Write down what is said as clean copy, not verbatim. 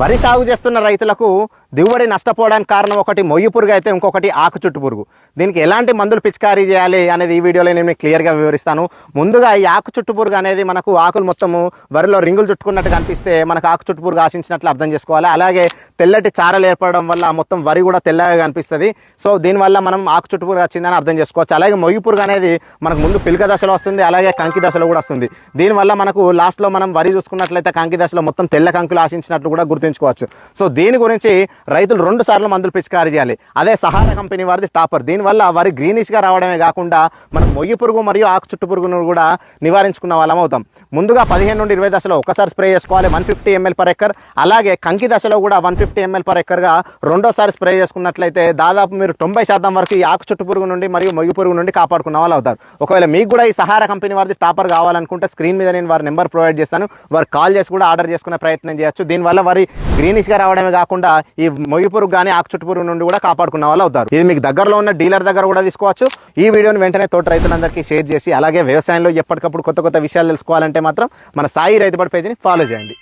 వరి సాగు చేస్తున్న రైతులకు దిగుబడి నష్టపోవడానికి కారణం ఒకటి మొయ్యి పురుగు అయితే ఇంకొకటి ఆకు చుట్టు పురుగు. దీనికి ఎలాంటి మందులు పిచికారీ చేయాలి అనేది ఈ వీడియోలో నేను మీకు క్లియర్గా వివరిస్తాను. ముందుగా ఈ ఆకు చుట్టు పురుగు అనేది మనకు ఆకులు మొత్తము వరిలో రింగులు చుట్టుకున్నట్టు కనిపిస్తే మనకు ఆకు చుట్టు పురుగు ఆశించినట్లు అర్థం చేసుకోవాలి. అలాగే తెల్లటి చారలు ఏర్పడడం వల్ల మొత్తం వరి కూడా తెల్లగా కనిపిస్తుంది. సో దీనివల్ల మనం ఆకు చుట్టు పురుగు వచ్చిందని అర్థం చేసుకోవచ్చు. అలాగే మొయ్యి పురుగు అనేది మనకు ముందు పిలక దశలో వస్తుంది, అలాగే కంకి దశలో కూడా వస్తుంది. దీనివల్ల మనకు లాస్ట్లో మనం వరి చూసుకున్నట్లయితే కంకి దశలో మొత్తం తెల్ల కంకులు ఆశించినట్లు కూడా గుర్తుంచుకోవచ్చు. సో దీని గురించి రైతులు 2 సార్లు మందులు పిచికారీ చేయాలి. అదే సహారా కంపెనీ వారిది టాపర్. దీనివల్ల వరి గ్రీనిష్గా రావడమే కాకుండా మనం మొయ్యి పురుగు మరియు ఆకు చుట్టు పురుగును కూడా నివారించుకున్న వాళ్ళం అవుతాం. ముందుగా 15 నుండి 20 దశలో ఒకసారి స్ప్రే చేసుకోవాలి 150 ml per acre. అలాగే కంకి దశలో కూడా 150 ml per acre గా రెండోసారి స్ప్రే చేసుకున్నట్లయితే దాదాపు మీరు 90% వరకు ఈ ఆకు చుట్టు పురుగు నుండి మరియు మొయ్యి పురుగు నుండి కాపాడుకున్న వాళ్ళు అవుతారు. ఒకవేళ మీకు కూడా ఈ సహారా కంపెనీ వారిది టాపర్ కావాలనుకుంటే స్క్రీన్ మీద నేను వారి నెంబర్ ప్రొవైడ్ చేస్తాను. వారు కాల్ చేసి కూడా ఆర్డర్ చేసుకునే ప్రయత్నం చేయొచ్చు. దీనివల్ల వరి గ్రీనిష్గా రావడమే కాకుండా ఈ మొయ్యి పురుగు కానీ ఆకు చుట్టు పురుగు నుండి కూడా కాపాడుకున్న వాళ్ళు అవుతారు. ఇది మీకు దగ్గరలో ఉన్న డీలర్ దగ్గర కూడా తీసుకోవచ్చు. ఈ వీడియోని వెంటనే తోట రైతులందరికీ షేర్ చేసి అలాగే వ్యవసాయంలో ఎప్పటికప్పుడు కొత్త విషయాలు తెలుసుకోవాలంటే మాత్రం మన సాయి రైతుబడి పేజీని ఫాలో చేయండి.